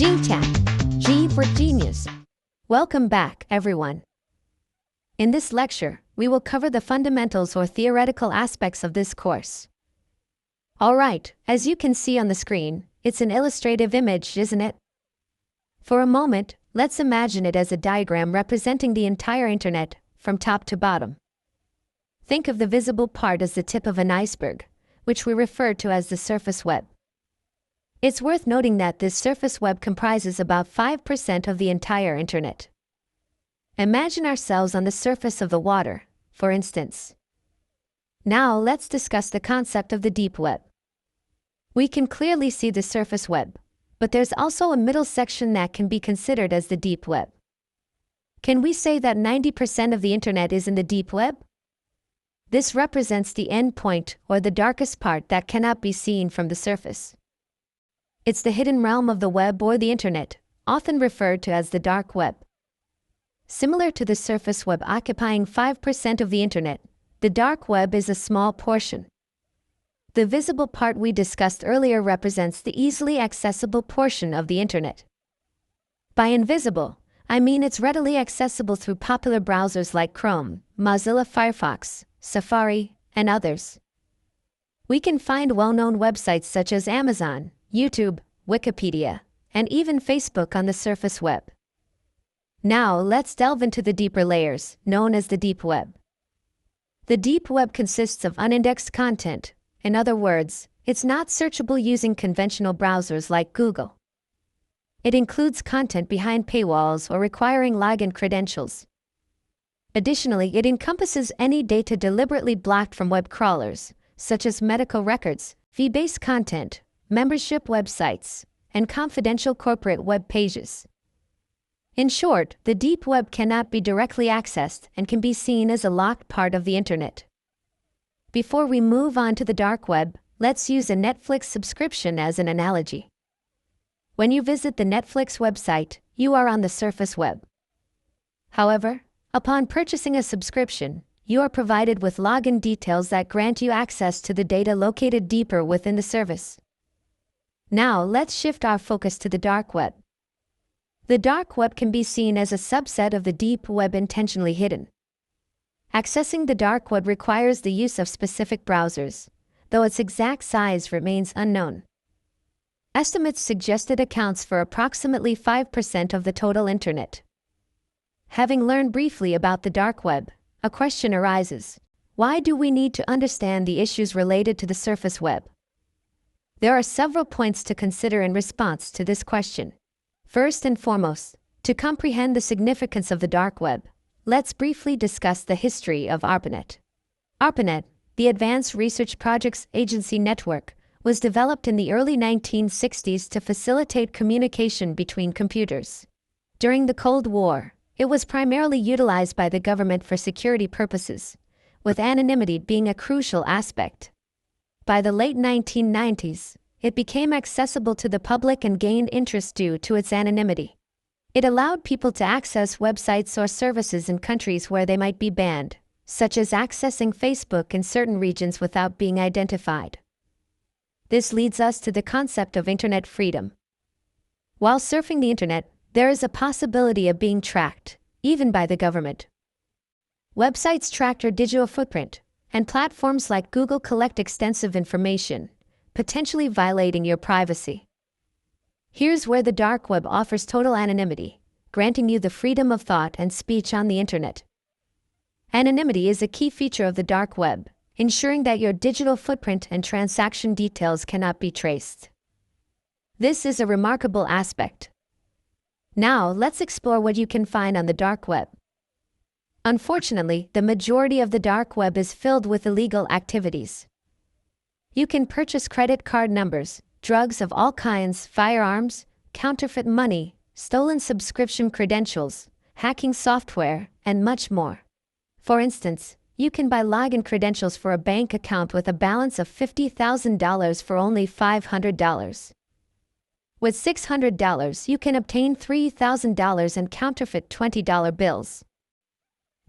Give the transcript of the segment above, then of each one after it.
GTAC, G for Genius. Welcome back, everyone. In this lecture, we will cover the fundamentals or theoretical aspects of this course. Alright, as you can see on the screen, it's an illustrative image, isn't it? For a moment, let's imagine it as a diagram representing the entire internet, from top to bottom. Think of the visible part as the tip of an iceberg, which we refer to as the surface web. It's worth noting that this surface web comprises about 5% of the entire internet. Imagine ourselves on the surface of the water, for instance. Now let's discuss the concept of the deep web. We can clearly see the surface web, but there's also a middle section that can be considered as the deep web. Can we say that 90% of the internet is in the deep web? This represents the end point or the darkest part that cannot be seen from the surface. It's the hidden realm of the web or the internet, often referred to as the dark web. Similar to the surface web occupying 5% of the internet, the dark web is a small portion. The visible part we discussed earlier represents the easily accessible portion of the internet. By invisible, I mean it's readily accessible through popular browsers like Chrome, Mozilla Firefox, Safari, and others. We can find well-known websites such as Amazon, YouTube, Wikipedia, and even Facebook on the surface web. Now let's delve into the deeper layers, known as the deep web. The deep web consists of unindexed content. In other words, it's not searchable using conventional browsers like Google. It includes content behind paywalls or requiring login credentials. Additionally, it encompasses any data deliberately blocked from web crawlers, such as medical records, fee-based content, membership websites, and confidential corporate web pages. In short, the deep web cannot be directly accessed and can be seen as a locked part of the internet. Before we move on to the dark web, let's use a Netflix subscription as an analogy. When you visit the Netflix website, you are on the surface web. However, upon purchasing a subscription, you are provided with login details that grant you access to the data located deeper within the service. Now let's shift our focus to the dark web. The dark web can be seen as a subset of the deep web intentionally hidden. Accessing the dark web requires the use of specific browsers, though its exact size remains unknown. Estimates suggest it accounts for approximately 5% of the total internet. Having learned briefly about the dark web, a question arises: why do we need to understand the issues related to the surface web? There are several points to consider in response to this question. First and foremost, to comprehend the significance of the dark web, let's briefly discuss the history of ARPANET. ARPANET, the Advanced Research Projects Agency Network, was developed in the early 1960s to facilitate communication between computers. During the Cold War, it was primarily utilized by the government for security purposes, with anonymity being a crucial aspect. By the late 1990s, it became accessible to the public and gained interest due to its anonymity. It allowed people to access websites or services in countries where they might be banned, such as accessing Facebook in certain regions without being identified. This leads us to the concept of internet freedom. While surfing the internet, there is a possibility of being tracked, even by the government. Websites track your digital footprint, and platforms like Google collect extensive information, potentially violating your privacy. Here's where the dark web offers total anonymity, granting you the freedom of thought and speech on the internet. Anonymity is a key feature of the dark web, ensuring that your digital footprint and transaction details cannot be traced. This is a remarkable aspect. Now, let's explore what you can find on the dark web. Unfortunately, the majority of the dark web is filled with illegal activities. You can purchase credit card numbers, drugs of all kinds, firearms, counterfeit money, stolen subscription credentials, hacking software, and much more. For instance, you can buy login credentials for a bank account with a balance of $50,000 for only $500. With $600, you can obtain $3,000 in counterfeit $20 bills.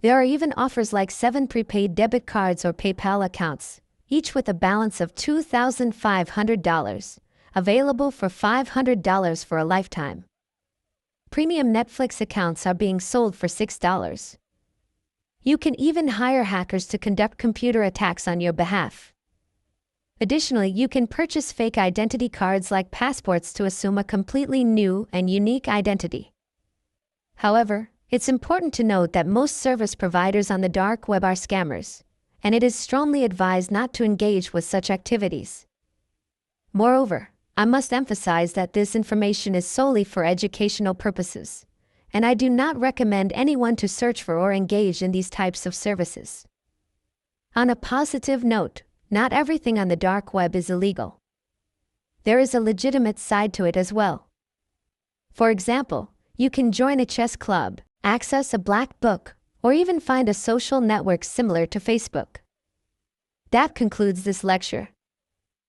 There are even offers like 7 prepaid debit cards or PayPal accounts, each with a balance of $2,500, available for $500 for a lifetime. Premium Netflix accounts are being sold for $6. You can even hire hackers to conduct computer attacks on your behalf. Additionally, you can purchase fake identity cards like passports to assume a completely new and unique identity. However, it's important to note that most service providers on the dark web are scammers, and it is strongly advised not to engage with such activities. Moreover, I must emphasize that this information is solely for educational purposes, and I do not recommend anyone to search for or engage in these types of services. On a positive note, not everything on the dark web is illegal. There is a legitimate side to it as well. For example, you can join a chess club, access a black book, or even find a social network similar to Facebook. That concludes this lecture.